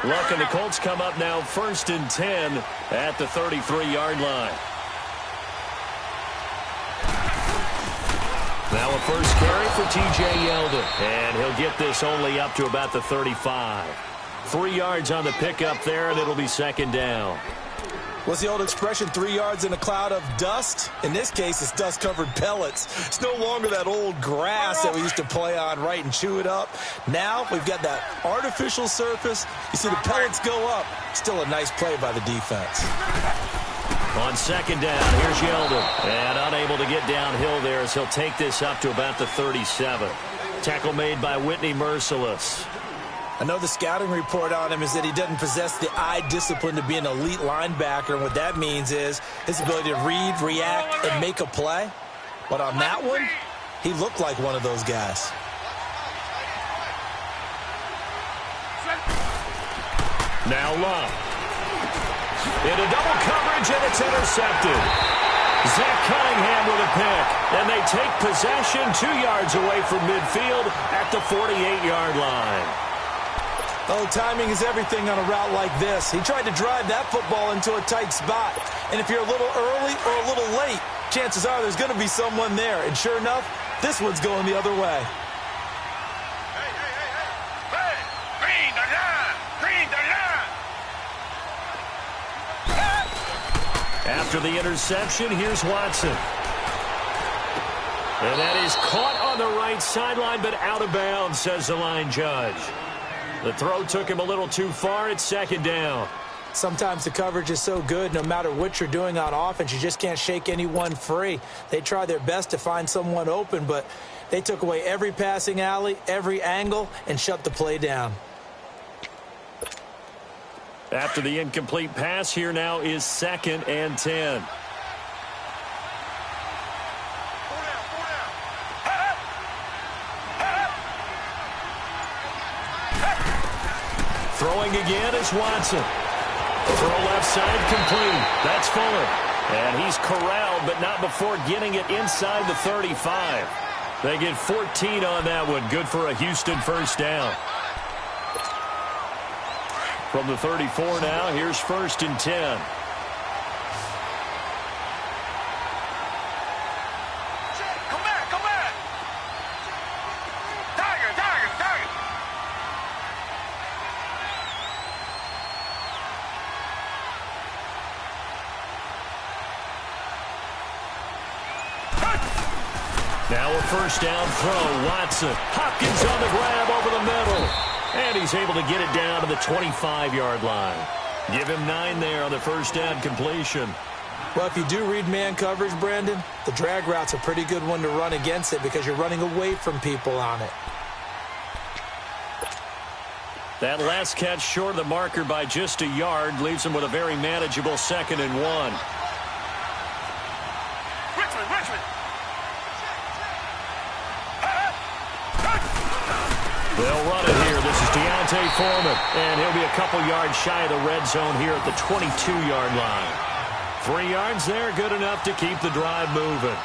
Luck and the Colts come up now 1st and 10 at the 33-yard line. Now a first carry for T.J. Yeldon, and he'll get this only up to about the 35. 3 yards on the pickup there, and it'll be 2nd down. What's the old expression, 3 yards in a cloud of dust? In this case, it's dust-covered pellets. It's no longer that old grass that we used to play on, right, and chew it up. Now we've got that artificial surface. You see the pellets go up. Still a nice play by the defense. On 2nd down, here's Yeldon. And unable to get downhill there as he'll take this up to about the 37. Tackle made by Whitney Merciless. I know the scouting report on him is that he doesn't possess the eye discipline to be an elite linebacker, and what that means is his ability to read, react, and make a play. But on that one, he looked like one of those guys. Now Love. Into double coverage, and it's intercepted. Zach Cunningham with a pick, and they take possession 2 yards away from midfield at the 48-yard line. Oh, timing is everything on a route like this. He tried to drive that football into a tight spot. And if you're a little early or a little late, chances are there's going to be someone there. And sure enough, this one's going the other way. Hey, green the line! Green the line! After the interception, here's Watson. And that is caught on the right sideline, but out of bounds, says the line judge. The throw took him a little too far. It's 2nd down. Sometimes the coverage is so good, no matter what you're doing on offense, you just can't shake anyone free. They try their best to find someone open, but they took away every passing alley, every angle, and shut the play down. After the incomplete pass, here now is 2nd and 10. Throwing again is Watson. Throw left side complete. That's Fuller. And he's corralled, but not before getting it inside the 35. They get 14 on that one. Good for a Houston first down. From the 34 now, here's 1st and 10. Come back! Tiger! Now a first down throw. Watson. Hopkins on the grab over the middle. And he's able to get it down to the 25-yard line. Give him 9 there on the first down completion. Well, if you do read man coverage, Brandon, the drag route's a pretty good one to run against it because you're running away from people on it. That last catch short of the marker by just a yard leaves him with a very manageable 2nd and 1. Richmond! They'll run it here. This is Deontay Foreman, and he'll be a couple yards shy of the red zone here at the 22-yard line. 3 yards there, good enough to keep the drive moving.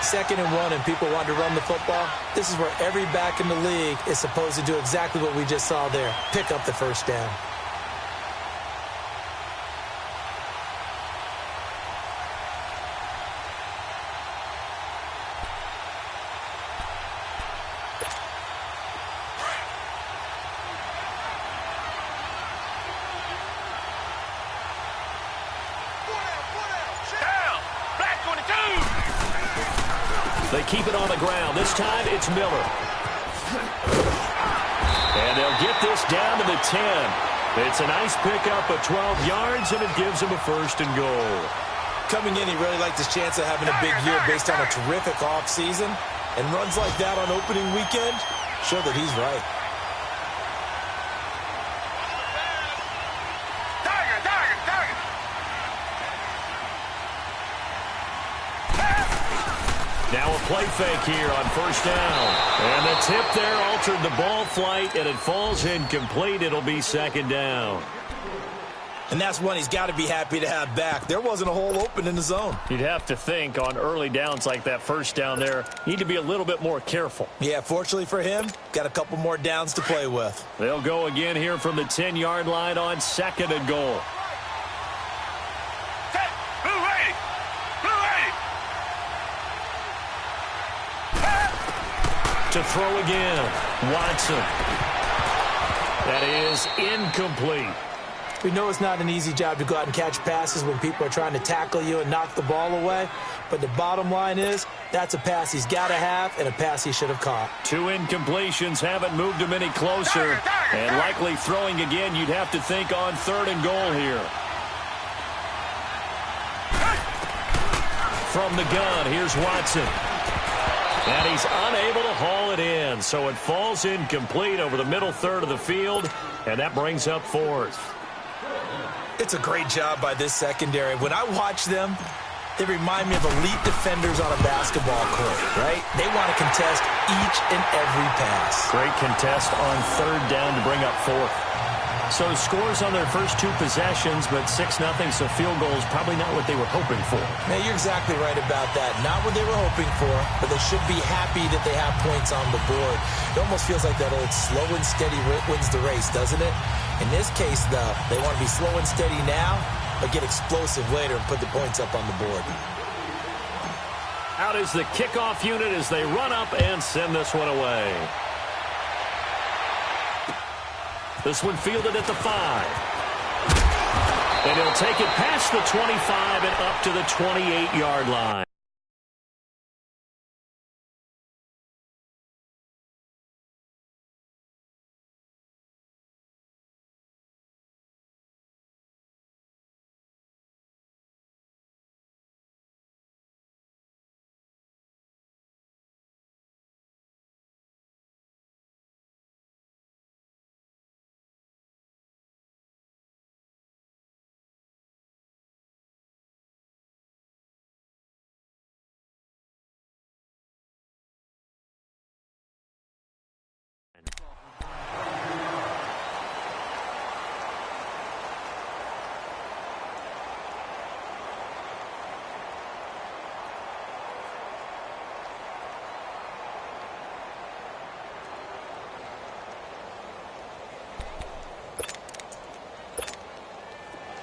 2nd and 1 and people want to run the football. This is where every back in the league is supposed to do exactly what we just saw there. Pick up the first down. They keep it on the ground. This time it's Miller. And they'll get this down to the 10. It's a nice pickup of 12 yards, and it gives him a 1st and goal. Coming in, he really liked his chance of having a big year based on a terrific offseason. And runs like that on opening weekend show that he's right. Now a play fake here on first down. And the tip there altered the ball flight, and it falls incomplete. It'll be 2nd down. And that's one he's got to be happy to have back. There wasn't a hole open in the zone. You'd have to think on early downs like that first down there, need to be a little bit more careful. Yeah, fortunately for him, got a couple more downs to play with. They'll go again here from the 10-yard line on 2nd and goal. Set. Blue ready. Blue ready. To throw again, Watson. That is incomplete. We know it's not an easy job to go out and catch passes when people are trying to tackle you and knock the ball away. But the bottom line is, that's a pass he's got to have and a pass he should have caught. 2 incompletions haven't moved him any closer. And likely throwing again, you'd have to think on 3rd and goal here. From the gun, here's Watson. And he's unable to haul it in. So it falls incomplete over the middle third of the field. And that brings up 4th. It's a great job by this secondary. When I watch them, they remind me of elite defenders on a basketball court, right? They want to contest each and every pass. Great contest on 3rd down to bring up 4th. So scores on their first 2 possessions, but 6-0, so field goal is probably not what they were hoping for. Now, you're exactly right about that. Not what they were hoping for, but they should be happy that they have points on the board. It almost feels like that old slow and steady wins the race, doesn't it? In this case, though, they want to be slow and steady now, but get explosive later and put the points up on the board. Out is the kickoff unit as they run up and send this one away. This one fielded at the 5. And he'll take it past the 25 and up to the 28-yard line.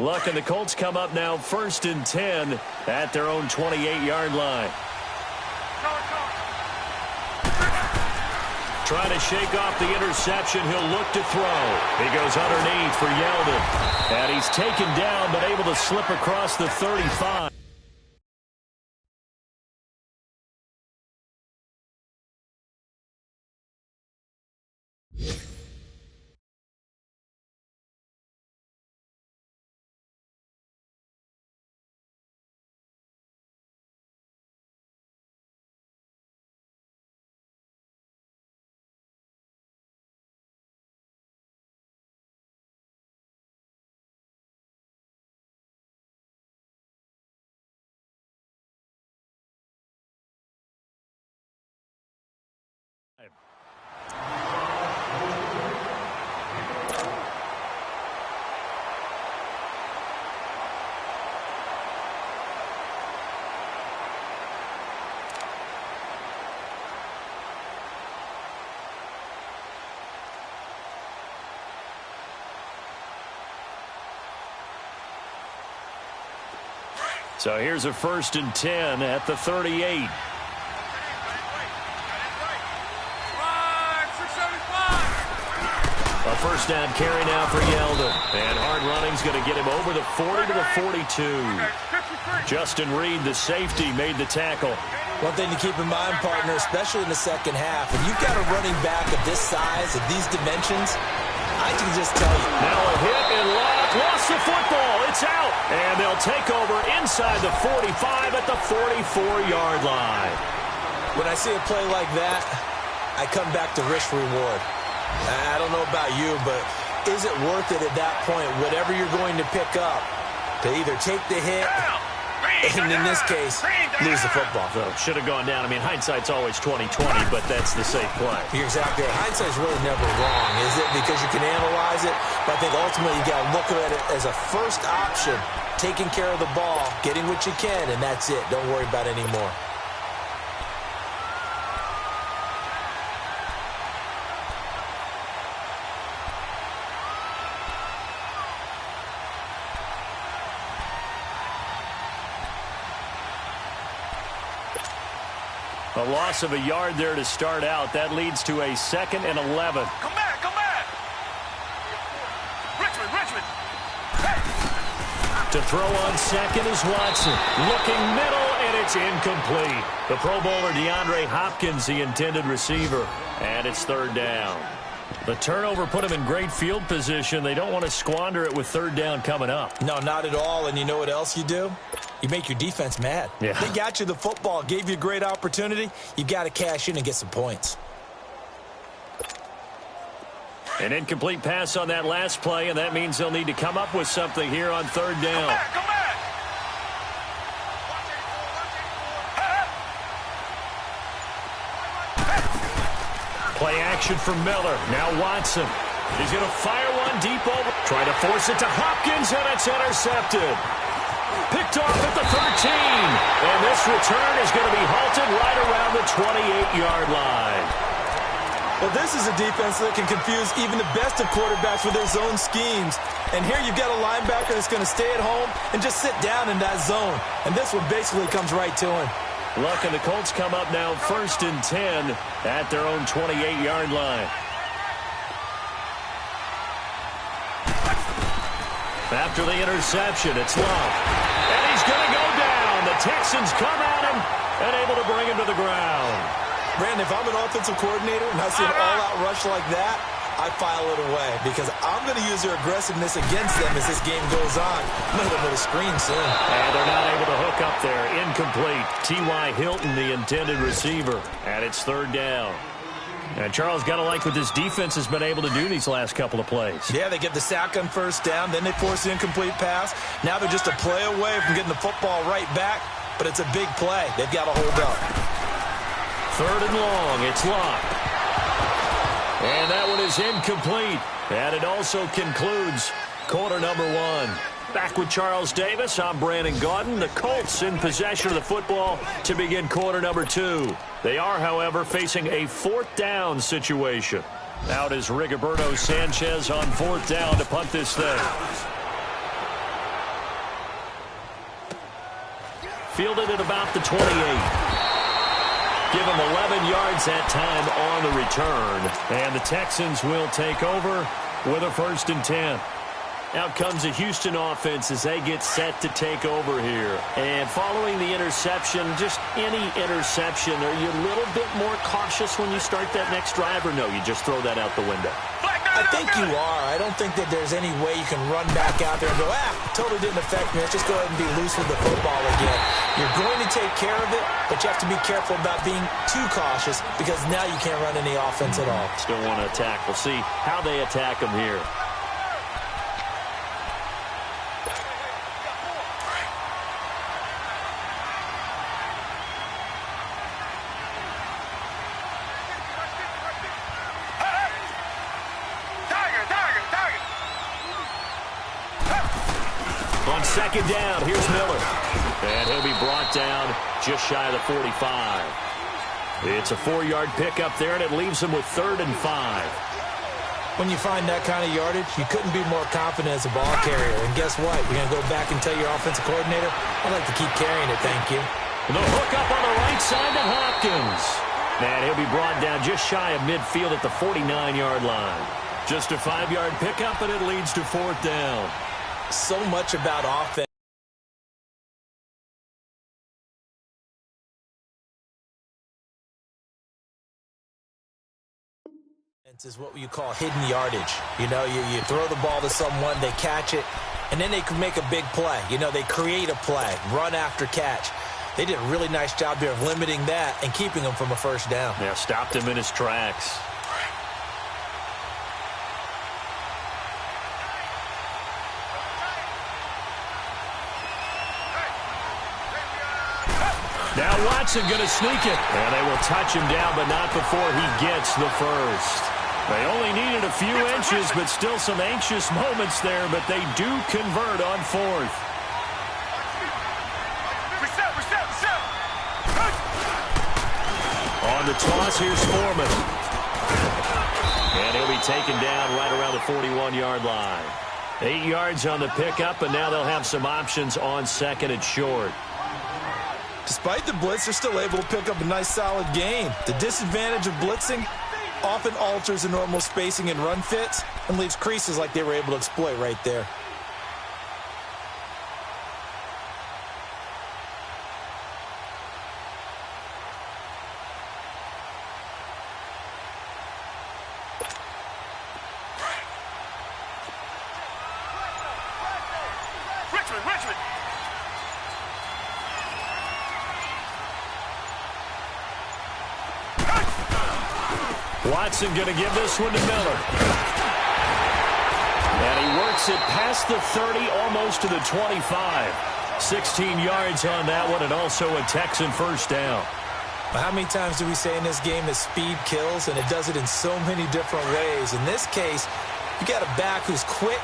Luck and the Colts come up now 1st and 10 at their own 28-yard line. Trying to shake off the interception. He'll look to throw. He goes underneath for Yeldon. And he's taken down but able to slip across the 35. So here's a 1st and 10 at the 38. A 1st down carry now for Yeldon. And hard running's going to get him over the 40 to the 42. Justin Reed, the safety, made the tackle. One thing to keep in mind, partner, especially in the second half, when you've got a running back of this size, of these dimensions, I can just tell you. Now a hit and lost the football. It's out. And they'll take over inside the 45 at the 44-yard line. When I see a play like that, I come back to risk reward. I don't know about you, but is it worth it at that point, whatever you're going to pick up, to either take the hit and in this case, lose the football. So should have gone down. I mean, hindsight's always 20/20, but that's the safe play. You're exactly right. Hindsight's really never wrong, is it? Because you can analyze it, but I think ultimately you got to look at it as a first option, taking care of the ball, getting what you can, and that's it. Don't worry about any more. A loss of a yard there to start out. That leads to a 2nd and 11. Come back, come back. Richmond. Hey. To throw on second is Watson. Looking middle, and it's incomplete. The Pro Bowler DeAndre Hopkins, the intended receiver. And it's 3rd down. The turnover put him in great field position. They don't want to squander it with 3rd down coming up. No, not at all. And you know what else you do? You make your defense mad. Yeah. They got you the football, gave you a great opportunity. You got to cash in and get some points. An incomplete pass on that last play, and that means they'll need to come up with something here on 3rd down. Come back. Play action for Miller. Now Watson. He's going to fire one deep over. Try to force it to Hopkins, and it's intercepted. Picked off at the 13. And this return is going to be halted right around the 28-yard line. Well, this is a defense that can confuse even the best of quarterbacks with their zone schemes. And here you've got a linebacker that's going to stay at home and just sit down in that zone. And this one basically comes right to him. Look, and the Colts come up now 1st and 10 at their own 28-yard line. After the interception, it's Love. And he's going to go down. The Texans come at him and able to bring him to the ground. Brandon, if I'm an offensive coordinator and I see an all-out rush like that, I file it away because I'm going to use their aggressiveness against them as this game goes on. I'm going to hit them with a screen soon. And they're not able to hook up there. Incomplete. T.Y. Hilton, the intended receiver. And it's 3rd down. And Charles, got to like what this defense has been able to do these last couple of plays. Yeah, they get the sack on 1st down, then they force the incomplete pass. Now they're just a play away from getting the football right back, but it's a big play. They've got to hold up. 3rd and long. It's Locke. And that one is incomplete. And it also concludes quarter number 1. Back with Charles Davis, I'm Brandon Gaudin. The Colts in possession of the football to begin quarter number 2. They are, however, facing a 4th down situation. Out is Rigoberto Sanchez on 4th down to punt this thing. Fielded at about the 28. Give him 11 yards that time on the return. And the Texans will take over with a 1st and 10. Out comes the Houston offense as they get set to take over here. And following the interception, just any interception, are you a little bit more cautious when you start that next drive, or no, you just throw that out the window? I think you are. I don't think that there's any way you can run back out there and go, totally didn't affect me. Let's just go ahead and be loose with the football again. You're going to take care of it, but you have to be careful about being too cautious because now you can't run any offense at all. Still want to attack. We'll see how they attack them here. On 2nd down, here's Miller. And he'll be brought down just shy of the 45. It's a 4-yard pickup there, and it leaves him with 3rd and 5. When you find that kind of yardage, you couldn't be more confident as a ball carrier. And guess what? You're going to go back and tell your offensive coordinator, I'd like to keep carrying it, thank you. The hook up on the right side to Hopkins. And he'll be brought down just shy of midfield at the 49-yard line. Just a 5-yard pickup, and it leads to 4th down. So much about offense. Is what you call hidden yardage. You know, you throw the ball to someone, they catch it, and then they can make a big play. You know, they create a play, run after catch. They did a really nice job there of limiting that and keeping him from a 1st down. Yeah, stopped him in his tracks. Now Watson going to sneak it. And they will touch him down, but not before he gets the first. They only needed a few inches, but still some anxious moments there, but they do convert on fourth. On the toss, here's Foreman. And he'll be taken down right around the 41-yard line. 8 yards on the pickup, and now they'll have some options on second and short. Despite the blitz, they're still able to pick up a nice, solid gain. The disadvantage of blitzing often alters the normal spacing and run fits and leaves creases like they were able to exploit right there. Watson going to give this one to Miller. And he works it past the 30, almost to the 25. 16 yards on that one, and also a Texan first down. How many times do we say in this game that speed kills, and it does it in so many different ways? In this case, you got a back who's quick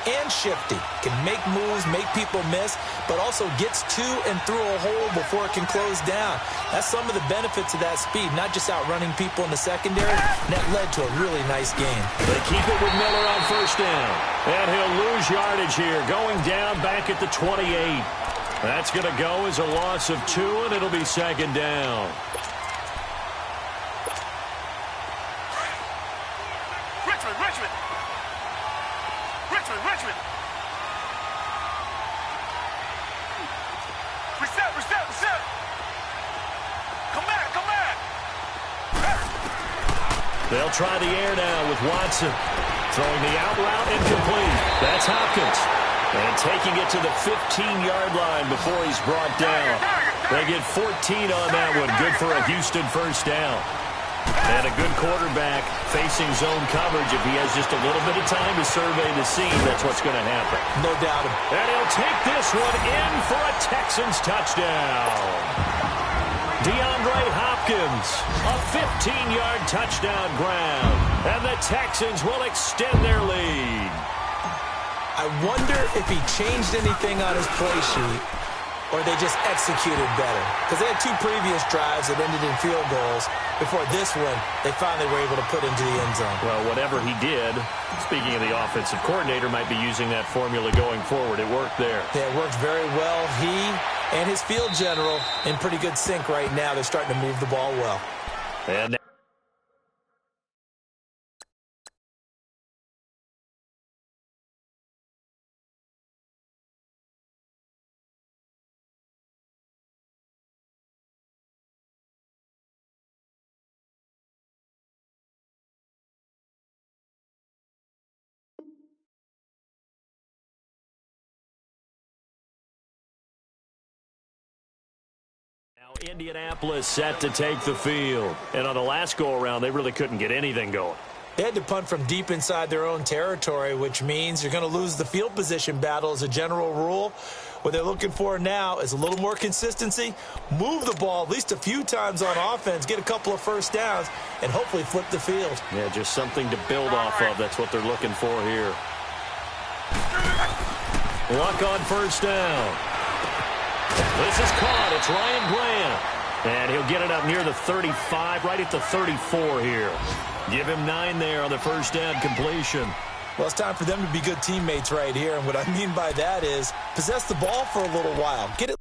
and shifty, can make moves, make people miss, but also gets to and through a hole before it can close down. That's some of the benefits of that speed, not just outrunning people in the secondary. And that led to a really nice game. They keep it with Miller on first down. And he'll lose yardage here, going down back at the 28. That's going to go as a loss of 2, and it'll be second down. They'll try the air now with Watson. Throwing the out route incomplete. That's Hopkins. And taking it to the 15-yard line before he's brought down. They get 14 on that one. Good for a Houston first down. And a good quarterback facing zone coverage. If he has just a little bit of time to survey the scene, that's what's going to happen. No doubt. And he'll take this one in for a Texans touchdown. DeAndre Hopkins, a 15-yard touchdown ground. And the Texans will extend their lead. I wonder if he changed anything on his play sheet or they just executed better. Because they had 2 previous drives that ended in field goals. Before this one, they finally were able to put into the end zone. Well, whatever he did, speaking of the offensive coordinator, might be using that formula going forward. It worked there. Yeah, it worked very well. He and his field general in pretty good sync right now. They're starting to move the ball well. And now Indianapolis set to take the field. And on the last go-around, they really couldn't get anything going. They had to punt from deep inside their own territory, which means you're going to lose the field position battle as a general rule. What they're looking for now is a little more consistency, move the ball at least a few times on offense, get a couple of first downs, and hopefully flip the field. Yeah, just something to build off of. That's what they're looking for here. Luck on first down. This is caught. It's Ryan Graham. And he'll get it up near the 35, right at the 34 here. Give him 9 there on the first down completion. Well, it's time for them to be good teammates right here. And what I mean by that is possess the ball for a little while. Get it.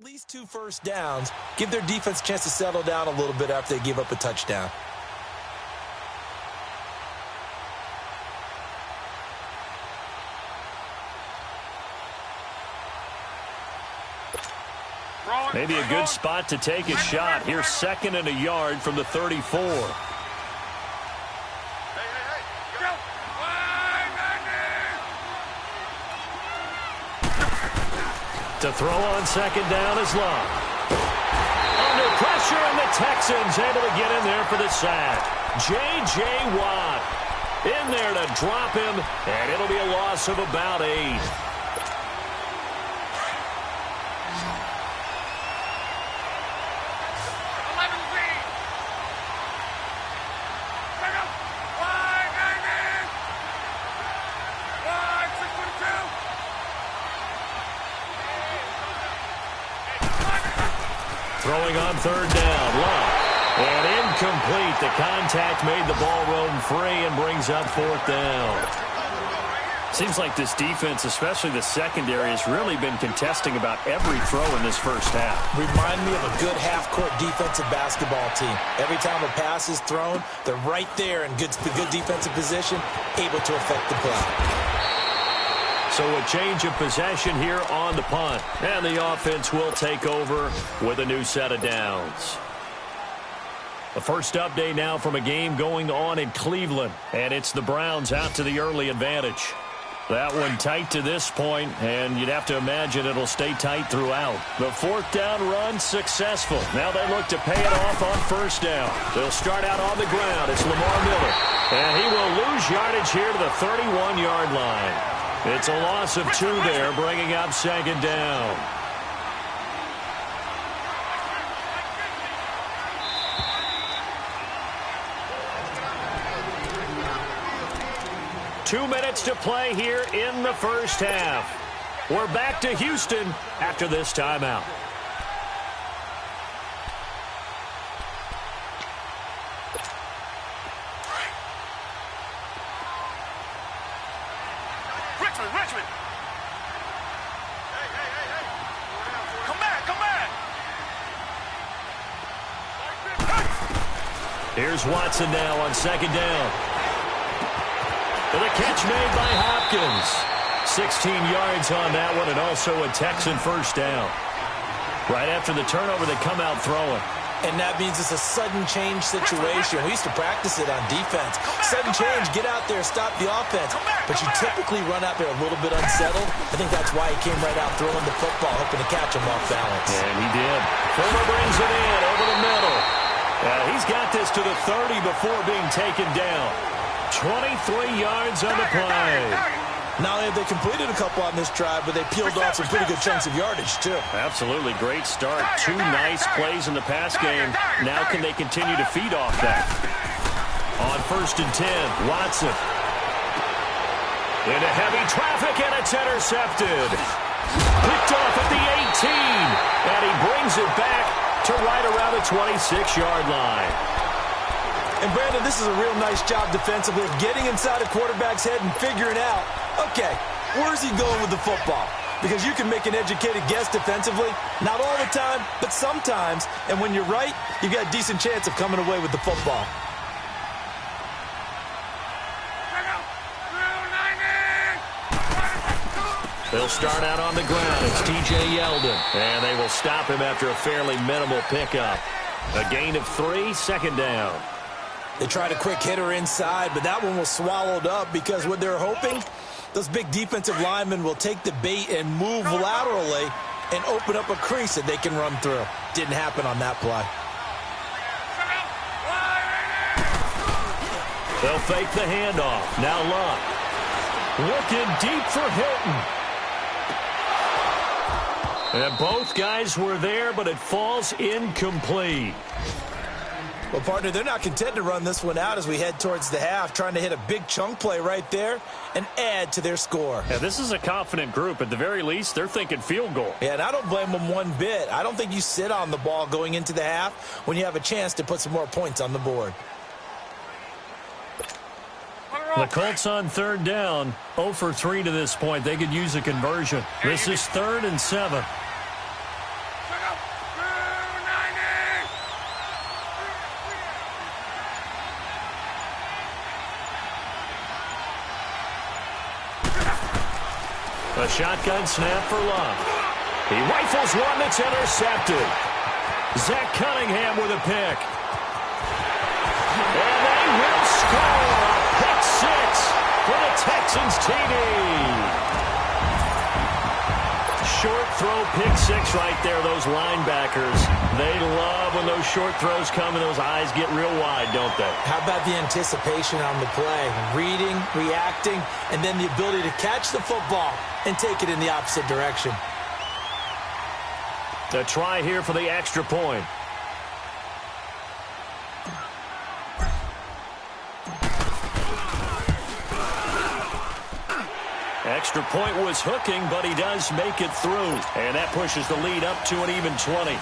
At least 2 first downs, give their defense a chance to settle down a little bit after they give up a touchdown. Maybe a good spot to take a shot. Here's 2nd and a yard from the 34. To throw on 2nd down is Love. Under pressure, and the Texans able to get in there for the sack. J.J. Watt in there to drop him, and it'll be a loss of about 8. Throwing on 3rd down, Love. And incomplete. The contact made the ball roam free and brings up 4th down. Seems like this defense, especially the secondary, has really been contesting about every throw in this first half. Remind me of a good half-court defensive basketball team. Every time a pass is thrown, they're right there in good defensive position, able to affect the play. So a change of possession here on the punt. And the offense will take over with a new set of downs. The first update now from a game going on in Cleveland. And it's the Browns out to the early advantage. That one tight to this point, and you'd have to imagine it'll stay tight throughout. The 4th down run successful. Now they look to pay it off on 1st down. They'll start out on the ground. It's Lamar Miller. And he will lose yardage here to the 31-yard line. It's a loss of 2 there, bringing up 2nd down. Two minutes to play here in the first half. We're back to Houston after this timeout. Richmond. Hey. Come back. Here's Watson now on 2nd down. And the catch made by Hopkins. 16 yards on that one, and also a Texan 1st down. Right after the turnover, they come out throwing. And that means it's a sudden change situation. We used to practice it on defense. Sudden change, get out there, stop the offense. But you typically run out there a little bit unsettled. I think that's why he came right out throwing the football, hoping to catch him off balance. And he did. Fuller brings it in over the middle. He's got this to the 30 before being taken down. 23 yards on the play. Not only have they completed a couple on this drive, but they peeled off some pretty good chunks of yardage, too. Absolutely. Great start. 2 nice plays in the pass game. Now can they continue to feed off that? On 1st and 10, Watson. Into heavy traffic, and it's intercepted. Picked off at the 18, and he brings it back to right around the 26-yard line. And, Brandon, this is a real nice job defensively of getting inside a quarterback's head and figuring out, okay, where's he going with the football? Because you can make an educated guess defensively, not all the time, but sometimes. And when you're right, you've got a decent chance of coming away with the football. They'll start out on the ground. It's T.J. Yeldon. And they will stop him after a fairly minimal pickup. A gain of 3, 2nd down. They tried a quick hitter inside, but that one was swallowed up because what they're hoping, those big defensive linemen will take the bait and move laterally and open up a crease that they can run through. Didn't happen on that play. They'll fake the handoff. Now Love. Looking deep for Hilton. And both guys were there, but it falls incomplete. Well, partner, they're not content to run this one out as we head towards the half, trying to hit a big chunk play right there and add to their score. Yeah, this is a confident group. At the very least, they're thinking field goal. Yeah, and I don't blame them one bit. I don't think you sit on the ball going into the half when you have a chance to put some more points on the board. The Colts on 3rd down, 0 for 3 to this point. They could use a conversion. This is 3rd and 7. A shotgun snap for Love. He rifles one that's intercepted. Zach Cunningham with a pick. And they will score a pick six for the Texans TD. Short throw pick six right there, those linebackers. They love when those short throws come and those eyes get real wide, don't they? How about the anticipation on the play? Reading, reacting, and then the ability to catch the football and take it in the opposite direction. A try here for the extra point. Extra point was hooking, but he does make it through. And that pushes the lead up to an even 20.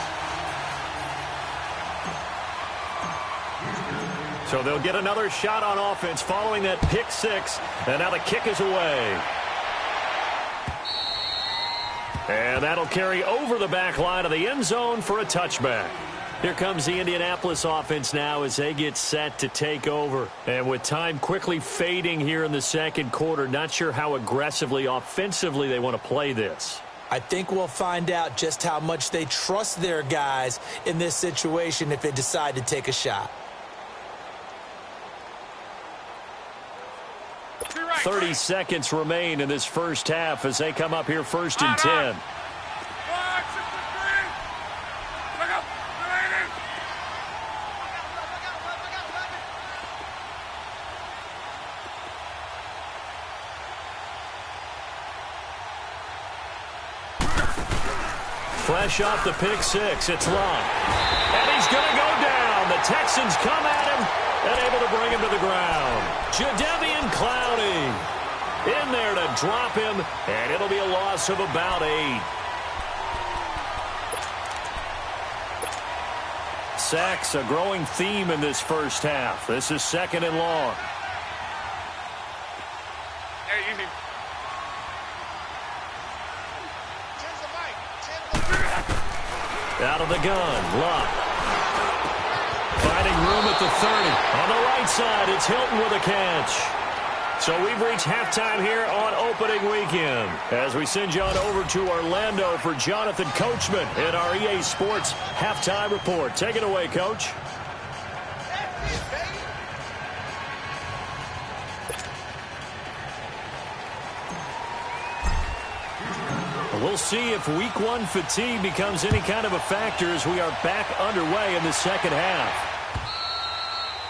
So they'll get another shot on offense following that pick six. And now the kick is away. And that'll carry over the back line of the end zone for a touchback. Here comes the Indianapolis offense now as they get set to take over. And with time quickly fading here in the second quarter, not sure how aggressively, offensively they want to play this. I think we'll find out just how much they trust their guys in this situation if they decide to take a shot. 30 seconds remain in this first half as they come up here first and 10. Fresh off the pick six, it's Love. And he's going to go down. The Texans come at him and able to bring him to the ground. Jadeveon Clowney in there to drop him, and it'll be a loss of about 8. Sacks, a growing theme in this first half. This is second and long. Hey, easy. Out of the gun, Luck. Finding room at the 30. On the right side, it's Hilton with a catch. So we've reached halftime here on opening weekend as we send you on over to Orlando for Jonathan Coachman in our EA Sports halftime report. Take it away, Coach. We'll see if week one fatigue becomes any kind of a factor as we are back underway in the second half.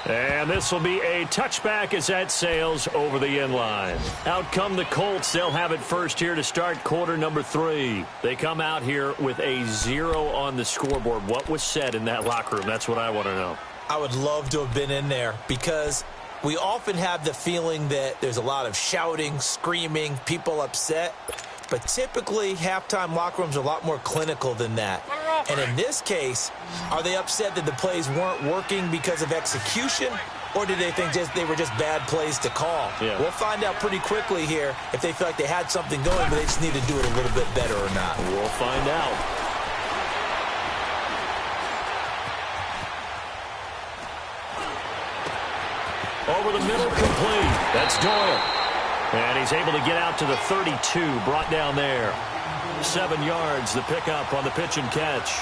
And this will be a touchback as that sails over the end line. Out come the Colts. They'll have it first here to start quarter number 3. They come out here with a 0 on the scoreboard. What was said in that locker room? That's what I want to know. I would love to have been in there because we often have the feeling that there's a lot of shouting, screaming, people upset. But typically, halftime locker rooms are a lot more clinical than that. And in this case, are they upset that the plays weren't working because of execution? Or did they think they were just bad plays to call? Yeah. We'll find out pretty quickly here if they feel like they had something going, but they just need to do it a little bit better or not. We'll find out. Over the middle, complete. That's Doyle. And he's able to get out to the 32, brought down there. 7 yards, the pickup on the pitch and catch.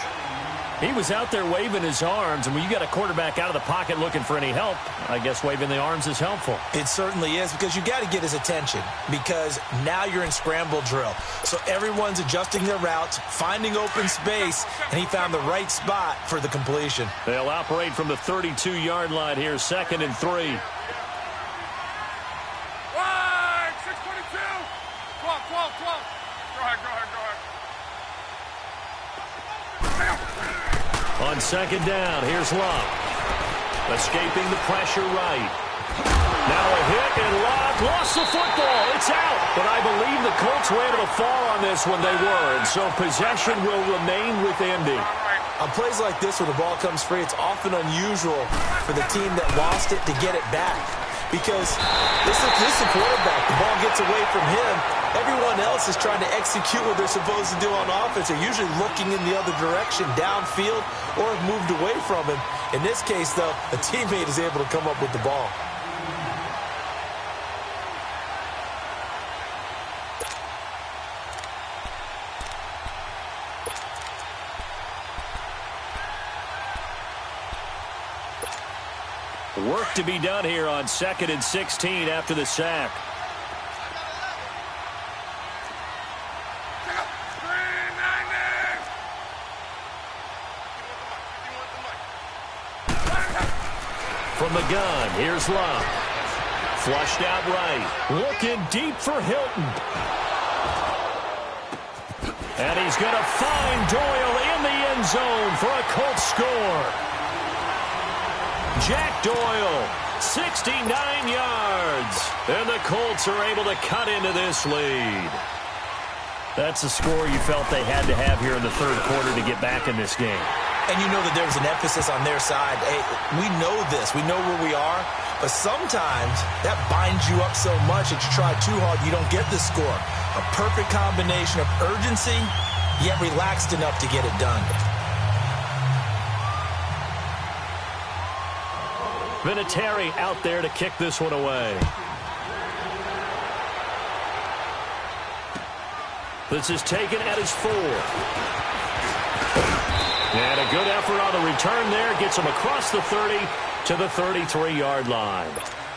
He was out there waving his arms, and when you got a quarterback out of the pocket looking for any help, I guess waving the arms is helpful. It certainly is, because you got to get his attention, because now you're in scramble drill. So everyone's adjusting their routes, finding open space, and he found the right spot for the completion. They'll operate from the 32-yard line here, 2nd and 3. On 2nd down, here's Love. Escaping the pressure right. Now a hit, and Love lost the football. It's out. But I believe the Colts were able to fall on this when they were, and so possession will remain with Indy. On plays like this where the ball comes free, it's often unusual for the team that lost it to get it back. Because this is the quarterback. The ball gets away from him. Everyone else is trying to execute what they're supposed to do on offense. They're usually looking in the other direction, downfield, or have moved away from him. In this case, though, a teammate is able to come up with the ball. Work to be done here on 2nd and 16 after the sack. From the gun, here's Love. Flushed out right. Looking deep for Hilton. And he's going to find Doyle in the end zone for a Colts score. Jack Doyle, 69 yards. And the Colts are able to cut into this lead. That's a score you felt they had to have here in the third quarter to get back in this game. And you know that there was an emphasis on their side. Hey, we know this. We know where we are. But sometimes that binds you up so much that you try too hard, you don't get the score. A perfect combination of urgency, yet relaxed enough to get it done. Vinatieri out there to kick this one away. This is taken at his 4. And a good effort on the return there. Gets him across the 30 to the 33-yard line.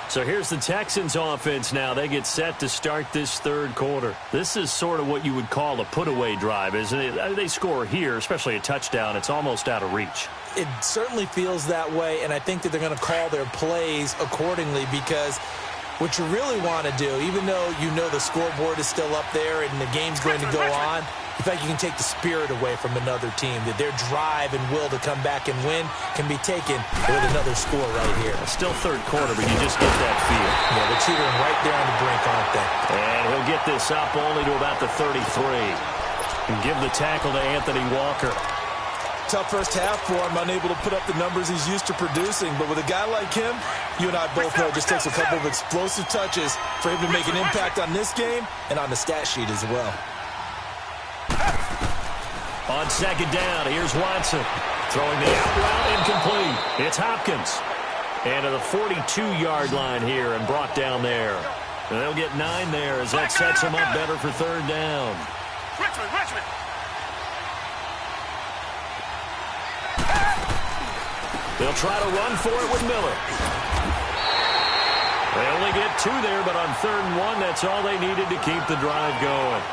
So here's the Texans offense now. They get set to start this third quarter. This is sort of what you would call a put-away drive, isn't it? They score here, especially a touchdown. It's almost out of reach. It certainly feels that way, and I think that they're going to call their plays accordingly because what you really want to do, even though you know the scoreboard is still up there and the game's going to go on, in fact, you can take the spirit away from another team, that their drive and will to come back and win can be taken with another score right here. Still third quarter, but you just get that feel. Yeah, they're teetering right there on the brink, aren't they? And he'll get this up only to about the 33. And give the tackle to Anthony Walker. Tough first half for him, unable to put up the numbers he's used to producing. But with a guy like him, you and I both know it just takes a couple of explosive touches for him to make an impact on this game and on the stat sheet as well. On second down, here's Watson. Throwing the out route incomplete. It's Hopkins. And to the 42-yard line here and brought down there. And they'll get 9 there as that sets them up better for third down. Richmond. They'll try to run for it with Miller. They only get 2 there, but on 3rd and 1, that's all they needed to keep the drive going.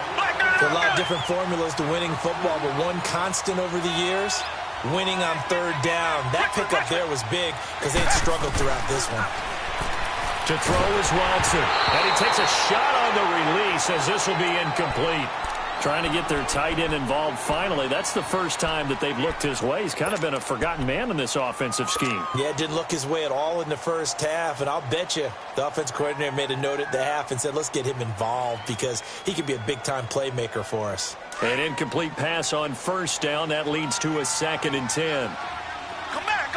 There are a lot of different formulas to winning football, but one constant over the years, winning on 3rd down. That pickup there was big because they had struggled throughout this one. To throw is Watson. And he takes a shot on the release as this will be incomplete. Trying to get their tight end involved finally. That's the first time that they've looked his way. He's kind of been a forgotten man in this offensive scheme. Yeah, it didn't look his way at all in the first half, and I'll bet you the offensive coordinator made a note at the half and said, let's get him involved because he could be a big-time playmaker for us. An incomplete pass on 1st down. That leads to a 2nd and 10. Come back.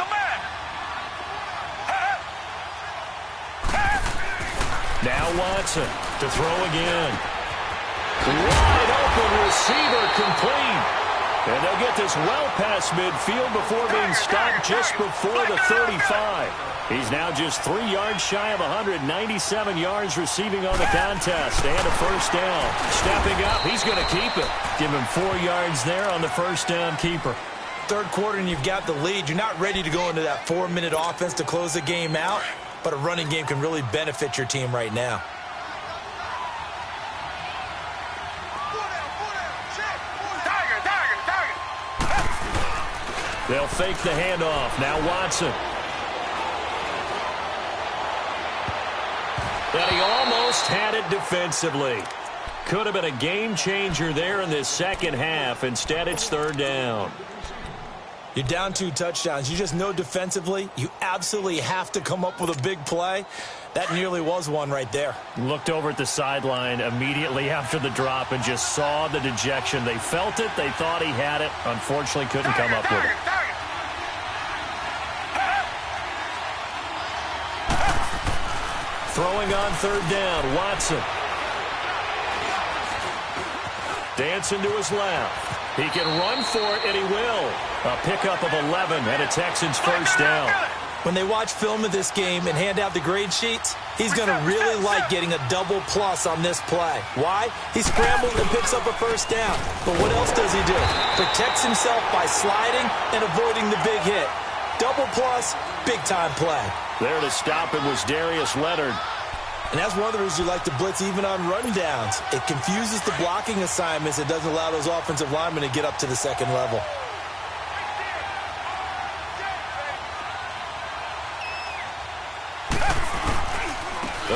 Now Watson to throw again. Wide open receiver complete. And they'll get this well past midfield before being stopped just before the 35. He's now just 3 yards shy of 197 yards receiving on the contest. And a 1st down. Stepping up, he's going to keep it. Give him 4 yards there on the 1st down keeper. Third quarter and you've got the lead. You're not ready to go into that 4-minute offense to close the game out, but a running game can really benefit your team right now. They'll fake the handoff. Now Watson. And he almost had it defensively. Could have been a game changer there in this second half. Instead, it's 3rd down. You're down 2 touchdowns. You just know defensively you absolutely have to come up with a big play. That nearly was one right there. Looked over at the sideline immediately after the drop and just saw the dejection. They felt it. They thought he had it. Unfortunately, couldn't come up with it. Throwing on 3rd down, Watson. Dancing to his left. He can run for it, and he will. A pickup of 11 and a Texans 1st down. When they watch film of this game and hand out the grade sheets, he's going to really like getting a double plus on this play. Why? He scrambles and picks up a 1st down. But what else does he do? Protects himself by sliding and avoiding the big hit. Double plus, big-time play. There to stop him was Darius Leonard. And that's one of the reasons you like to blitz even on rundowns. It confuses the blocking assignments. It doesn't allow those offensive linemen to get up to the second level.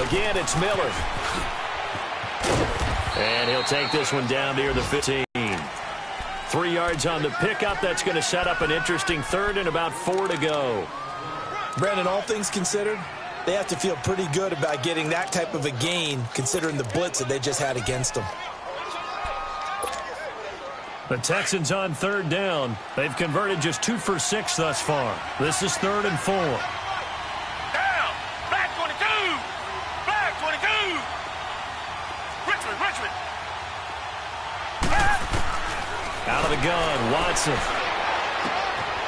Again, it's Miller. And he'll take this one down near the 15. 3 yards on the pickup. That's going to set up an interesting third and about 4 to go. Brandon, all things considered, they have to feel pretty good about getting that type of a gain considering the blitz that they just had against them. The Texans on third down. They've converted just 2 for 6 thus far. This is 3rd and 4. Down. Black 22. Black 22. Richmond. Out of the gun, Watson.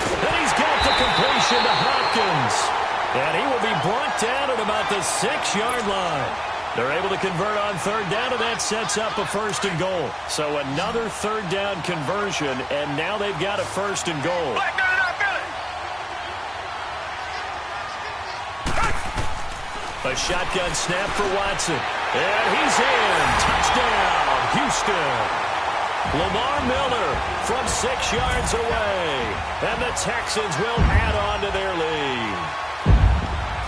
And he's got the completion to Hopkins. And he will be brought down at about the 6-yard line. They're able to convert on third down, and that sets up a 1st and goal. So another third down conversion, and now they've got a 1st and goal. A shotgun snap for Watson. And he's in. Touchdown, Houston. Lamar Miller from 6 yards away. And the Texans will add on to their lead.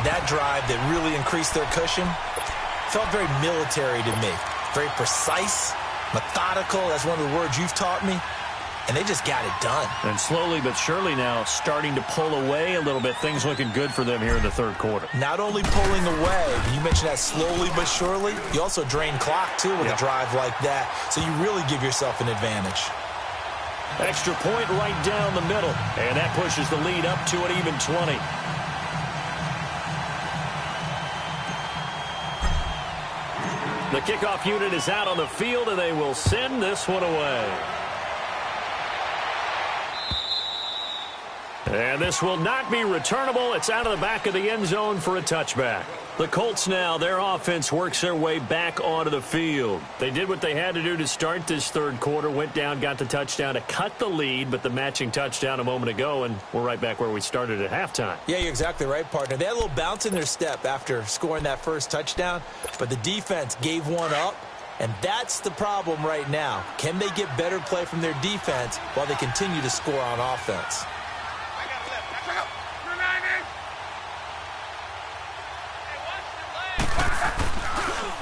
That drive that really increased their cushion felt very military to me. Very precise, methodical. That's one of the words you've taught me. And they just got it done. And slowly but surely now starting to pull away a little bit. Things looking good for them here in the 3rd quarter. Not only pulling away, you mentioned that slowly but surely. You also drain clock, too, with a drive like that. So you really give yourself an advantage. Extra point right down the middle. And that pushes the lead up to an even 20. The kickoff unit is out on the field, and they will send this one away. And this will not be returnable. It's out of the back of the end zone for a touchback. The Colts now, their offense works their way back onto the field. They did what they had to do to start this 3rd quarter, went down, got the touchdown to cut the lead, but the matching touchdown a moment ago, and we're right back where we started at halftime. Yeah, you're exactly right, partner. They had a little bounce in their step after scoring that first touchdown, but the defense gave one up, and that's the problem right now. Can they get better play from their defense while they continue to score on offense?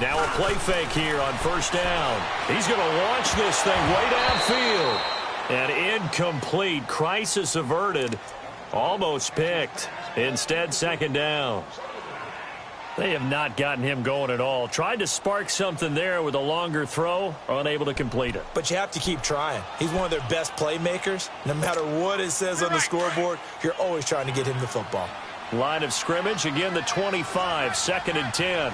Now a play fake here on 1st down. He's going to launch this thing way downfield. And incomplete. Crisis averted. Almost picked. Instead, 2nd down. They have not gotten him going at all. Tried to spark something there with a longer throw. Unable to complete it. But you have to keep trying. He's one of their best playmakers. No matter what it says on the scoreboard, you're always trying to get him the football. Line of scrimmage. Again, the 25. 2nd and 10.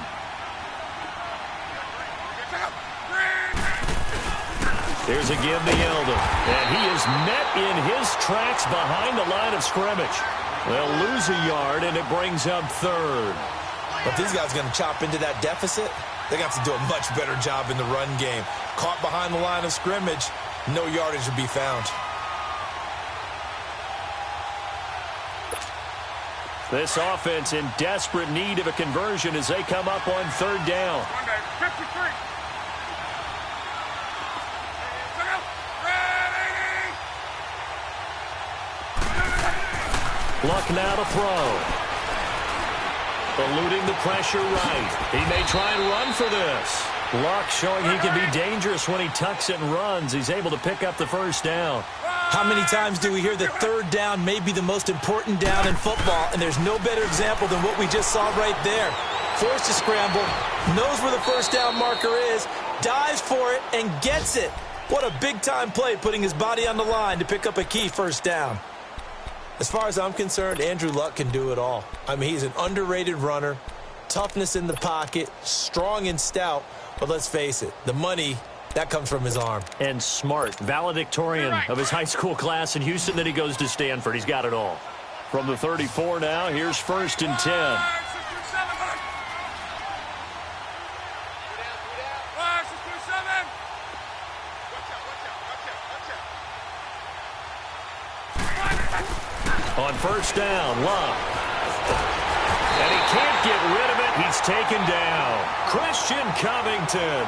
Here's again the elder, and he is met in his tracks behind the line of scrimmage. They'll lose a yard, and it brings up 3rd. But these guys are going to chop into that deficit. They're going to have to do a much better job in the run game. Caught behind the line of scrimmage, no yardage to be found. This offense in desperate need of a conversion as they come up on 3rd down. 53. Luck now to throw. Eluding the pressure right. He may try and run for this. Luck showing he can be dangerous when he tucks it and runs. He's able to pick up the 1st down. How many times do we hear that 3rd down may be the most important down in football, and there's no better example than what we just saw right there. Forced to scramble, knows where the 1st down marker is, dives for it, and gets it. What a big-time play, putting his body on the line to pick up a key 1st down. As far as I'm concerned, Andrew Luck can do it all. I mean, he's an underrated runner, toughness in the pocket, strong and stout, but let's face it, the money, that comes from his arm. And smart, valedictorian of his high school class in Houston, then he goes to Stanford. He's got it all. From the 34 now, here's 1st and 10. On On first down, Love. And he can't get rid of it. He's taken down. Christian Covington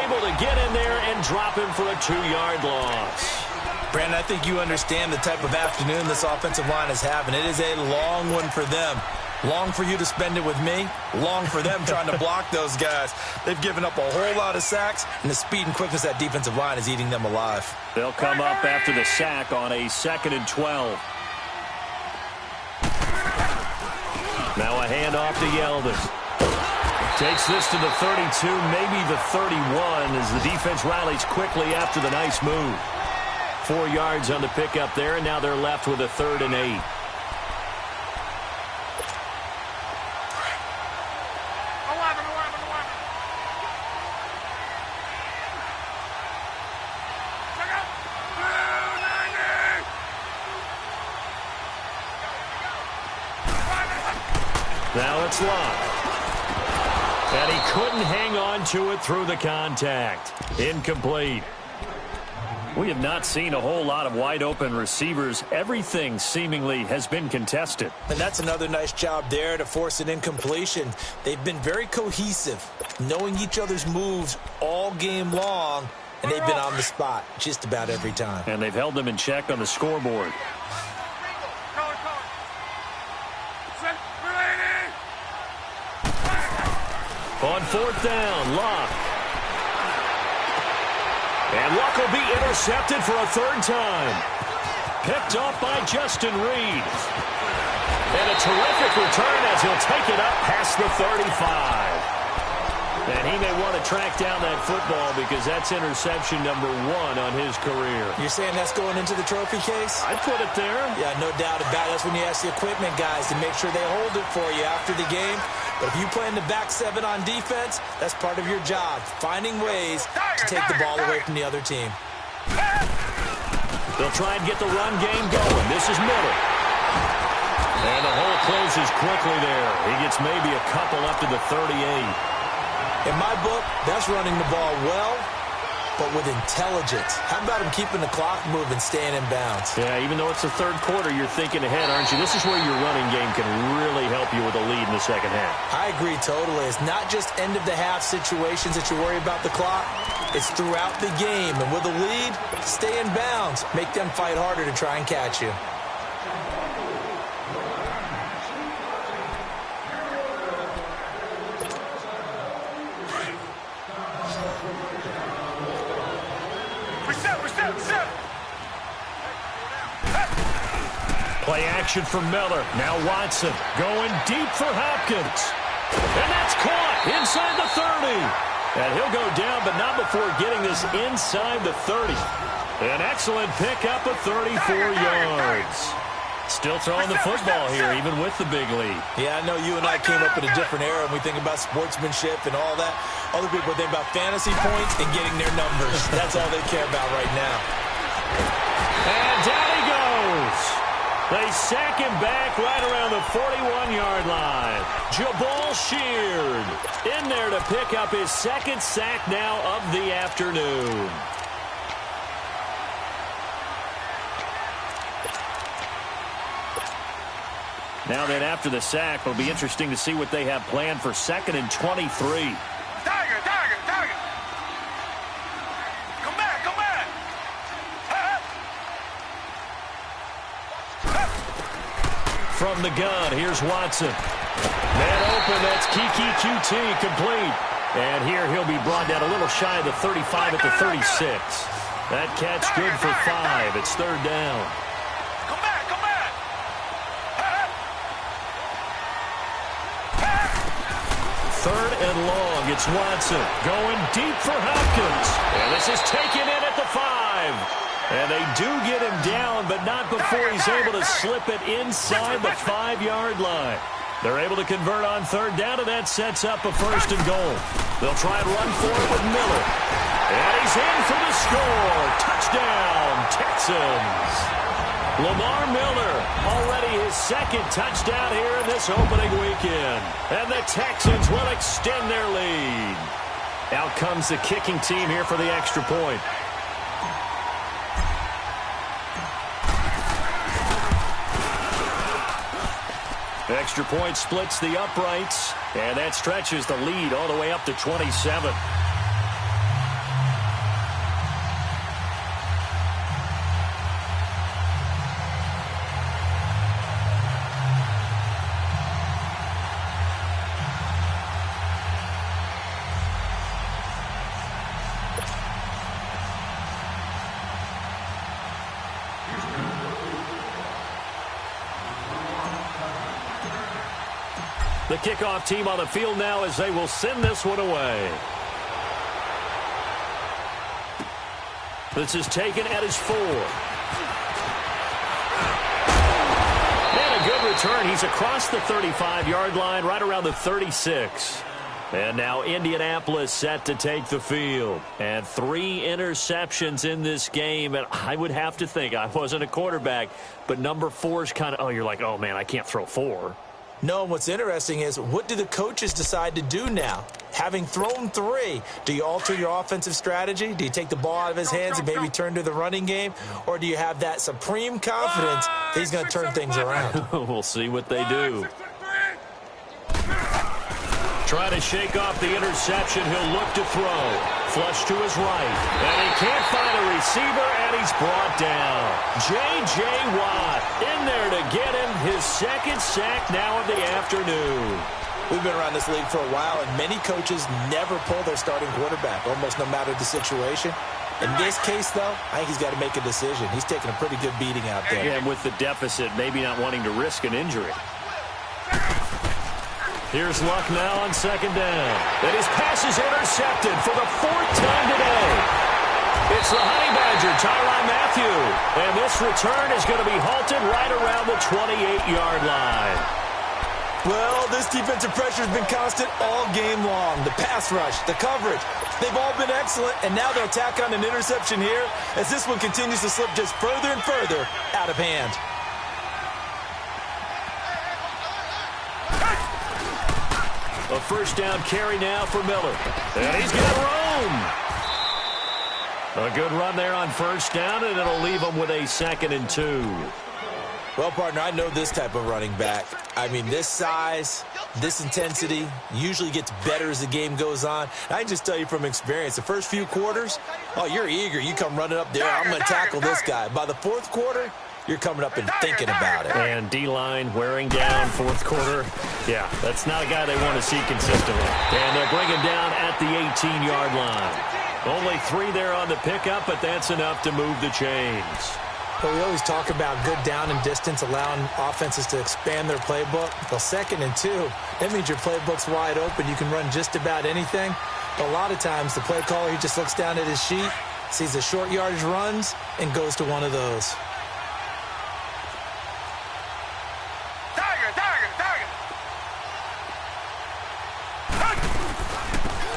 able to get in there and drop him for a 2-yard loss. Brandon, I think you understand the type of afternoon this offensive line is having. It is a long one for them. Long for you to spend it with me. Long for them trying to block those guys. They've given up a whole lot of sacks, and the speed and quickness of that defensive line is eating them alive. They'll come up after the sack on a 2nd and 12. Now a handoff to Yeldon. Takes this to the 32, maybe the 31, as the defense rallies quickly after the nice move. 4 yards on the pickup there, and now they're left with a 3rd and 8. Now it's Locke. And he couldn't hang on to it through the contact. Incomplete. We have not seen a whole lot of wide-open receivers. Everything seemingly has been contested. And that's another nice job there to force an incompletion. They've been very cohesive, knowing each other's moves all game long, and they've been on the spot just about every time. And they've held them in check on the scoreboard. On 4th down, Locke. And Luck will be intercepted for a 3rd time. Picked off by Justin Reed. And a terrific return as he'll take it up past the 35. And he may want to track down that football because that's interception number 1 on his career. You're saying that's going into the trophy case? I'd put it there. Yeah, no doubt about it. That's when you ask the equipment guys to make sure they hold it for you after the game. But if you play in the back 7 on defense, that's part of your job, finding ways to take the ball away from the other team. They'll try and get the run game going. This is Miller. And the hole closes quickly there. He gets maybe a couple up to the 38. In my book, that's running the ball well, but with intelligence. How about him keeping the clock moving, staying in bounds? Yeah, even though it's the 3rd quarter, you're thinking ahead, aren't you? This is where your running game can really help you with a lead in the 2nd half. I agree totally. It's not just end-of-the-half situations that you worry about the clock. It's throughout the game. And with a lead, stay in bounds. Make them fight harder to try and catch you. Play action from Miller. Now Watson going deep for Hopkins. And that's caught inside the 30. And he'll go down, but not before getting this inside the 30. An excellent pickup of 34 yards. Still throwing the football here, even with the big lead. Yeah, I know you and I came up in a different era, and we think about sportsmanship and all that. Other people think about fantasy points and getting their numbers. That's all they care about right now. And down he goes. They sack him back right around the 41-yard line. Jabal Sheard in there to pick up his 2nd sack now of the afternoon. Now then, after the sack, it'll be interesting to see what they have planned for 2nd and 23. Tiger! Come back! From the gun, here's Watson. Man open, that's Kiki QT complete. And here he'll be brought down a little shy of the 35 at the 36. That catch good for 5. It's 3rd down. Come back! 3rd and long. It's Watson going deep for Hopkins. And this is taken in at the 5. And they do get him down, but not before he's able to slip it inside the 5-yard line. They're able to convert on 3rd down, and that sets up a 1st and goal. They'll try and run for it with Miller. And he's in for the score. Touchdown, Texans. Lamar Miller, already his 2nd touchdown here in this opening weekend. And the Texans will extend their lead. Out comes the kicking team here for the extra point. Extra point splits the uprights, and that stretches the lead all the way up to 27. The kickoff team on the field now as they will send this one away. This is taken at his 4. And a good return. He's across the 35-yard line, right around the 36. And now Indianapolis set to take the field. And 3 interceptions in this game. And I would have to think, I wasn't a quarterback, but number 4 is kind of, oh, you're like, oh, man, I can't throw 4. No, and what's interesting is, what do the coaches decide to do now? Having thrown 3, do you alter your offensive strategy? Do you take the ball out of his hands and maybe turn to the running game? Or do you have that supreme confidence that he's going to turn things around? We'll see what they do. Try to shake off the interception. He'll look to throw. Flush to his right. And he can't find a receiver, and he's brought down. J.J. Watt in there to get him his second sack now of the afternoon. We've been around this league for a while, and many coaches never pull their starting quarterback, almost no matter the situation. In this case, though, I think he's got to make a decision. He's taking a pretty good beating out there. Yeah, and with the deficit, maybe not wanting to risk an injury. Here's Luck now on second down. And his pass is intercepted for the 4th time today. It's the Honey Badger, Tyrann Mathieu. And this return is going to be halted right around the 28-yard line. Well, this defensive pressure has been constant all game long. The pass rush, the coverage, they've all been excellent. And now they'll tack on an interception here as this one continues to slip just further and further out of hand. A first down carry now for Miller. And he's going to roam. A good run there on first down, and it'll leave him with a 2nd and 2. Well, partner, I know this type of running back. I mean, this size, this intensity usually gets better as the game goes on. I can just tell you from experience, the first few quarters, oh, you're eager. You come running up there, I'm going to tackle this guy. By the 4th quarter, you're coming up and thinking about it. And D-line wearing down 4th quarter. Yeah, that's not a guy they want to see consistently. And they'll bring him down at the 18-yard line. Only 3 there on the pickup, but that's enough to move the chains. Well, we always talk about good down and distance, allowing offenses to expand their playbook. Well, 2nd and 2, that means your playbook's wide open. You can run just about anything. But a lot of times, the play caller, he just looks down at his sheet, sees the short yardage runs, and goes to one of those.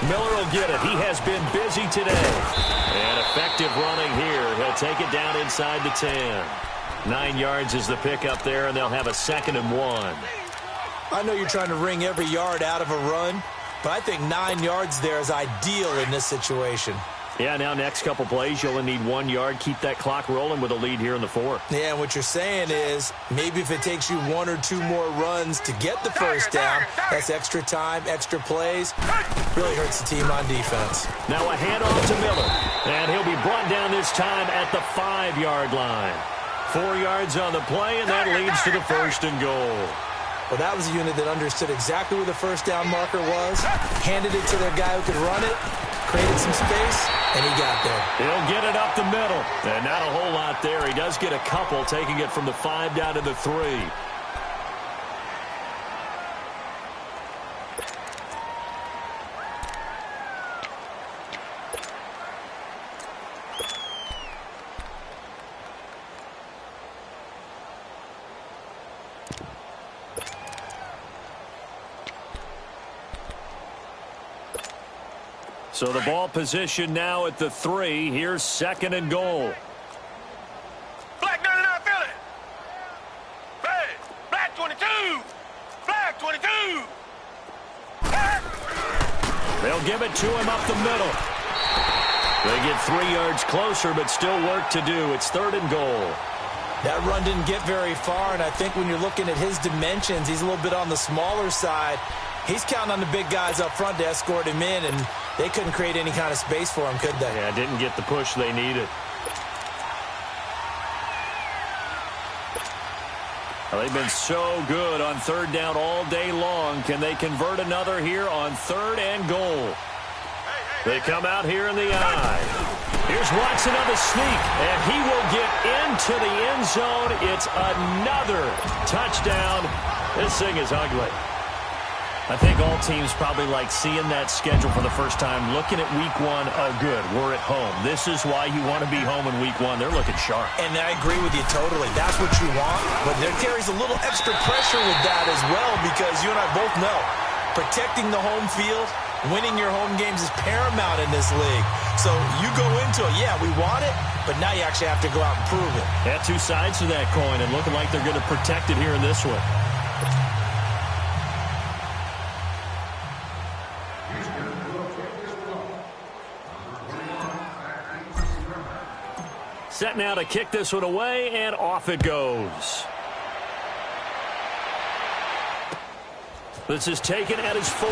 Miller will get it. He has been busy today. And effective running here. He'll take it down inside the 10. 9 yards is the pickup there, and they'll have a 2nd and 1. I know you're trying to wring every yard out of a run, but I think 9 yards there is ideal in this situation. Yeah, now next couple plays, you'll only need 1 yard. Keep that clock rolling with a lead here in the 4th. Yeah, and what you're saying is maybe if it takes you 1 or 2 more runs to get the first down, that's extra time, extra plays. Really hurts the team on defense. Now a handoff to Miller. And he'll be brought down this time at the 5-yard line. 4 yards on the play, and that leads to the 1st and goal. Well, that was a unit that understood exactly where the first down marker was, handed it to their guy who could run it, created some space, and he got there. He'll get it up the middle. And not a whole lot there. He does get a couple, taking it from the 5 down to the 3. So the ball position now at the 3. Here's 2nd and goal. Black 99 Philly. Black 22. Black 22. They'll give it to him up the middle. They get 3 yards closer, but still work to do. It's 3rd and goal. That run didn't get very far, and I think when you're looking at his dimensions, he's a little bit on the smaller side. He's counting on the big guys up front to escort him in, and they couldn't create any kind of space for him, could they? Yeah, didn't get the push they needed. Well, they've been so good on third down all day long. Can they convert another here on 3rd and goal? They come out here in the eye. Here's Watson on the sneak, and he will get into the end zone. It's another touchdown. This thing is ugly. I think all teams probably like seeing that schedule for the first time, looking at week 1. Oh, good, we're at home. This is why you want to be home in week 1. They're looking sharp. And I agree with you totally. That's what you want, but there carries a little extra pressure with that as well, because you and I both know protecting the home field, winning your home games is paramount in this league. So you go into it, yeah, we want it, but now you actually have to go out and prove it. Yeah, two sides to that coin, and looking like they're going to protect it here in this one. Set now to kick this one away, and off it goes. This is taken at his 4.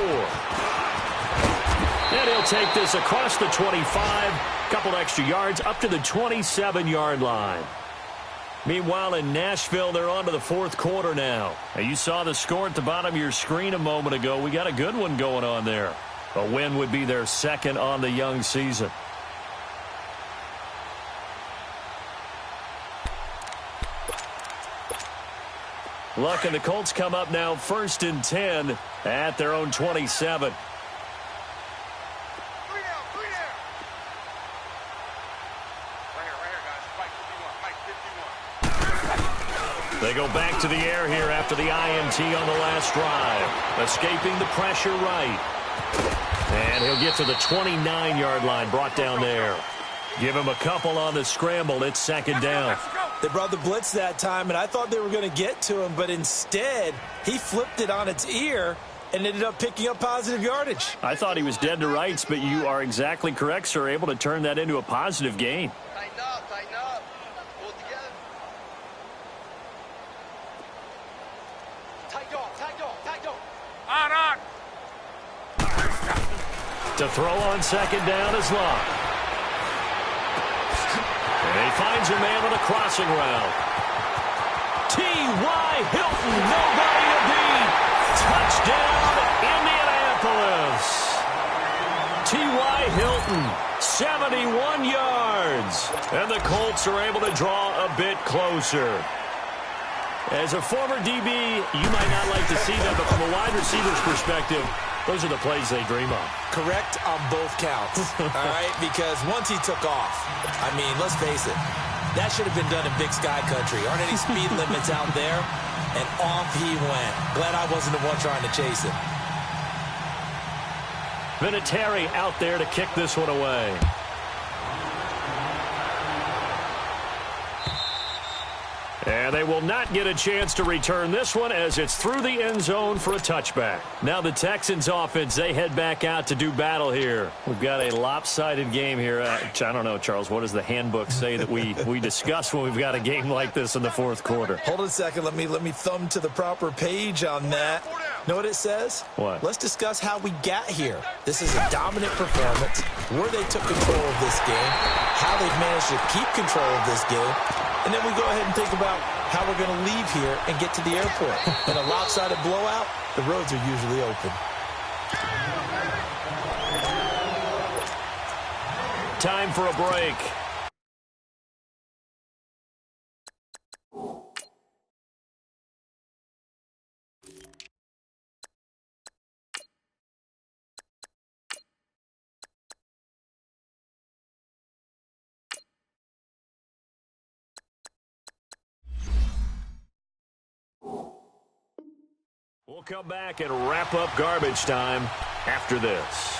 And he'll take this across the 25. Couple extra yards up to the 27-yard line. Meanwhile, in Nashville, they're on to the 4th quarter now. You saw the score at the bottom of your screen a moment ago. We got a good one going on there. A win would be their 2nd on the young season. Luck and the Colts come up now 1st and 10 at their own 27. They go back to the air here after the INT on the last drive. Escaping the pressure right. And he'll get to the 29-yard line, brought down there. Give him a couple on the scramble. It's 2nd down. They brought the blitz that time, and I thought they were going to get to him, but instead he flipped it on its ear and ended up picking up positive yardage. I thought he was dead to rights, but you are exactly correct, sir. Able to turn that into a positive gain. Tighten up, tighten up. Pull it together. Tight dog, tight dog, tight dog. On. To throw on 2nd down is Luck. And he finds a man with a crossing route. T.Y. Hilton, nobody to beat. Touchdown, Indianapolis. T.Y. Hilton, 71 yards. And the Colts are able to draw a bit closer. As a former DB, you might not like to see that, but from a wide receiver's perspective, those are the plays they dream of. Correct on both counts, all right? Because once he took off, I mean, let's face it, that should have been done in Big Sky Country. Aren't any speed limits out there? And off he went. Glad I wasn't the one trying to chase it. Vinatieri out there to kick this one away. And they will not get a chance to return this one as it's through the end zone for a touchback. Now the Texans offense, they head back out to do battle here. We've got a lopsided game here. I don't know, Charles, what does the handbook say that we discuss when we've got a game like this in the 4th quarter? Hold on a second. Let me thumb to the proper page on that. Know what it says? What? Let's discuss how we got here. This is a dominant performance, where they took control of this game, how they've managed to keep control of this game, and then we go ahead and think about how we're going to leave here and get to the airport. In a lopsided blowout, the roads are usually open. Time for a break. We'll come back and wrap up garbage time after this.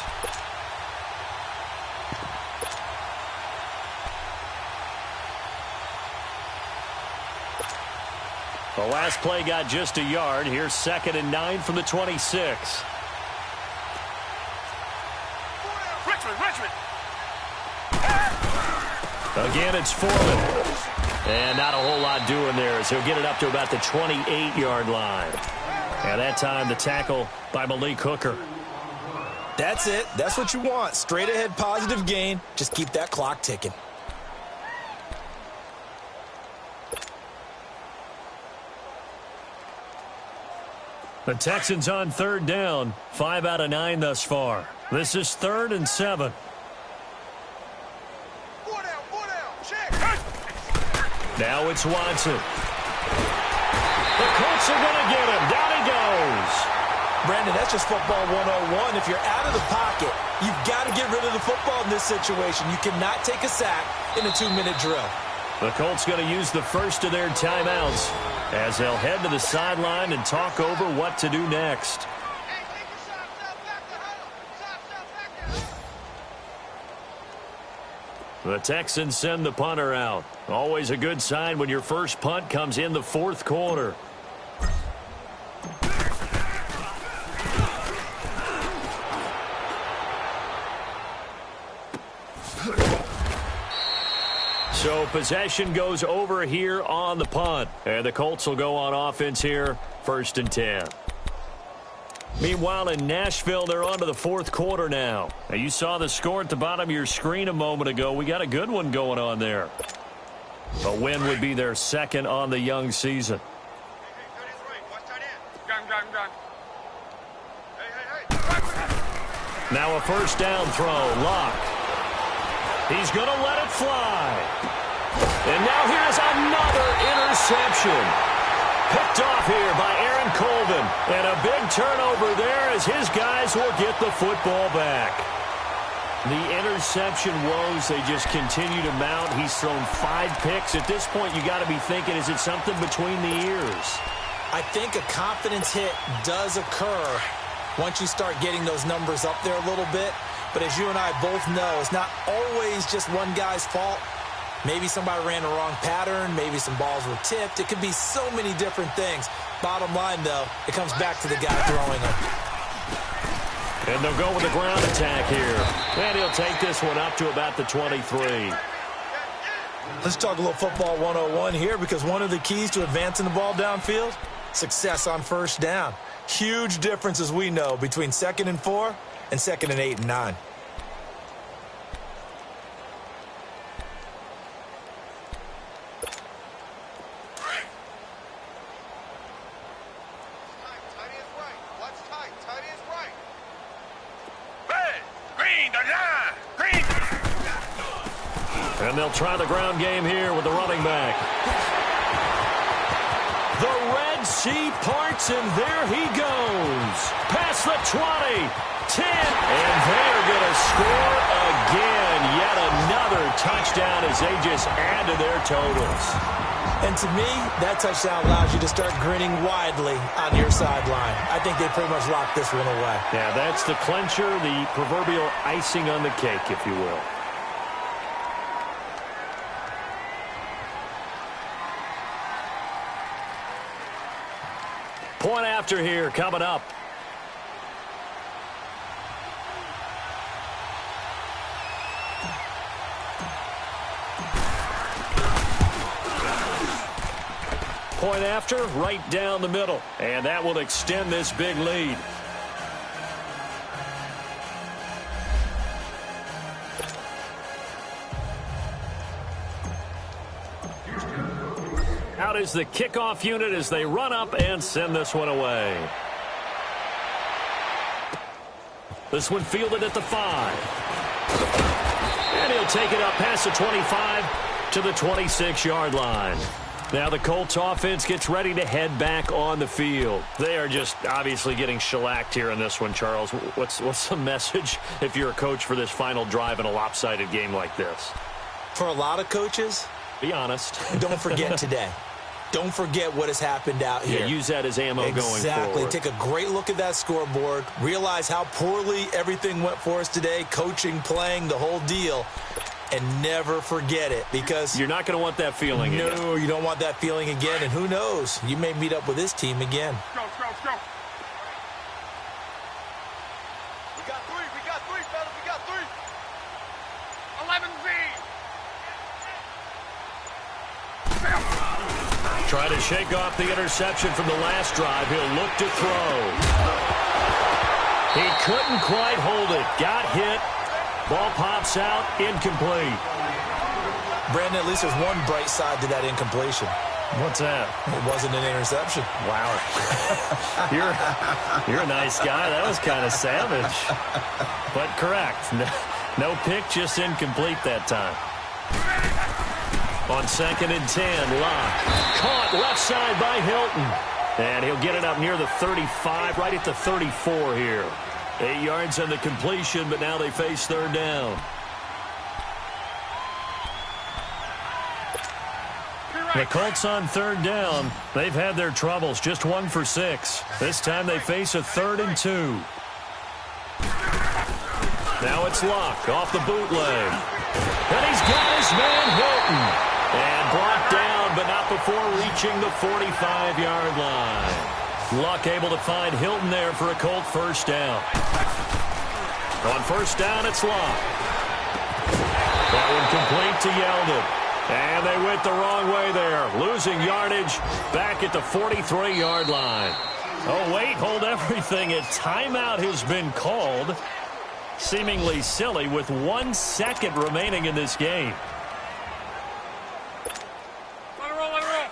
The last play got just a yard. Here's 2nd and 9 from the 26. Richmond. Again, it's Foreman. And not a whole lot doing there, so he'll get it up to about the 28-yard line. And that time, the tackle by Malik Hooker. That's it. That's what you want. Straight ahead positive gain. Just keep that clock ticking. The Texans on third down. 5 out of 9 thus far. This is 3rd and 7. Now it's Watson. The Colts are going to get him. Down he goes. Brandon, that's just football 101. If you're out of the pocket, you've got to get rid of the football in this situation. You cannot take a sack in a 2-minute drill. The Colts going to use the first of their timeouts as they'll head to the sideline and talk over what to do next. The Texans send the punter out. Always a good sign when your first punt comes in the 4th quarter. So possession goes over here on the punt. And the Colts will go on offense here, 1st and 10. Meanwhile, in Nashville, they're on to the 4th quarter now. Now, you saw the score at the bottom of your screen a moment ago. We got a good one going on there. A win would be their 2nd on the young season. Now a first down throw. Lock. He's going to let it fly. And now here's another interception. Picked off here by Aaron Colvin. And a big turnover there as his guys will get the football back. The interception woes, they just continue to mount. He's thrown 5 picks. At this point, you got to be thinking, is it something between the ears? I think a confidence hit does occur once you start getting those numbers up there a little bit. But as you and I both know, it's not always just one guy's fault. Maybe somebody ran the wrong pattern. Maybe some balls were tipped. It could be so many different things. Bottom line, though, it comes back to the guy throwing them. And they'll go with the ground attack here. And he'll take this one up to about the 23. Let's talk a little football 101 here, because one of the keys to advancing the ball downfield, success on first down. Huge difference, as we know, between 2nd and 4 and 2nd and 8 and 9. And they'll try the ground game here with the running back. The Red Sea parts, and there he goes. Past the 20, 10, and they're going to score again. Yet another touchdown as they just add to their totals. And to me, that touchdown allows you to start grinning widely on your sideline. I think they pretty much locked this one away. Yeah, that's the clincher, the proverbial icing on the cake, if you will. Point after here coming up. Point after, right down the middle. And that will extend this big lead. Out is the kickoff unit as they run up and send this one away. This one fielded at the 5. And he'll take it up past the 25 to the 26-yard line. Now the Colts offense gets ready to head back on the field. They are just obviously getting shellacked here in this one, Charles. What's the message if you're a coach for this final drive in a lopsided game like this? For a lot of coaches, be honest. Don't forget today. Don't forget what has happened out here. Yeah, use that as ammo going forward. Exactly. Take a great look at that scoreboard. Realize how poorly everything went for us today. Coaching, playing, the whole deal. And never forget it, because you're not going to want that feeling again. No, you don't want that feeling again. And who knows? You may meet up with this team again. Go. We got three, fellas. We got 3. 11Z. Trying to shake off the interception from the last drive. He'll look to throw. He couldn't quite hold it. Got hit. Ball pops out. Incomplete. Brandon, at least there's one bright side to that incompletion. What's that? It wasn't an interception. Wow. You're a nice guy. That was kind of savage. But correct. No pick, just incomplete that time. On 2nd and 10, Locke. Caught left side by Hilton. And he'll get it up near the 35, right at the 34 here. 8 yards on the completion, but now they face 3rd down. The Colts on 3rd down. They've had their troubles, just 1 for 6. This time they face a 3rd and 2. Now it's Locke off the bootleg. And he's got his man Hilton. And brought down, but not before reaching the 45-yard line. Locke able to find Hilton there for a Colt 1st down. On 1st down, it's Locke. That one complete to Yeldon. And they went the wrong way there. Losing yardage back at the 43-yard line. Oh, wait, hold everything. A timeout has been called. Seemingly silly with 1 second remaining in this game. Let it roll, let it roll.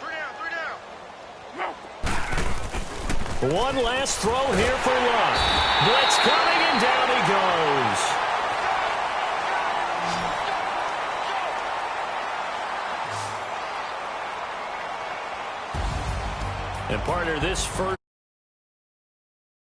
Three down. One last throw here for Locke. Blitz coming, and down he goes. And partner, this first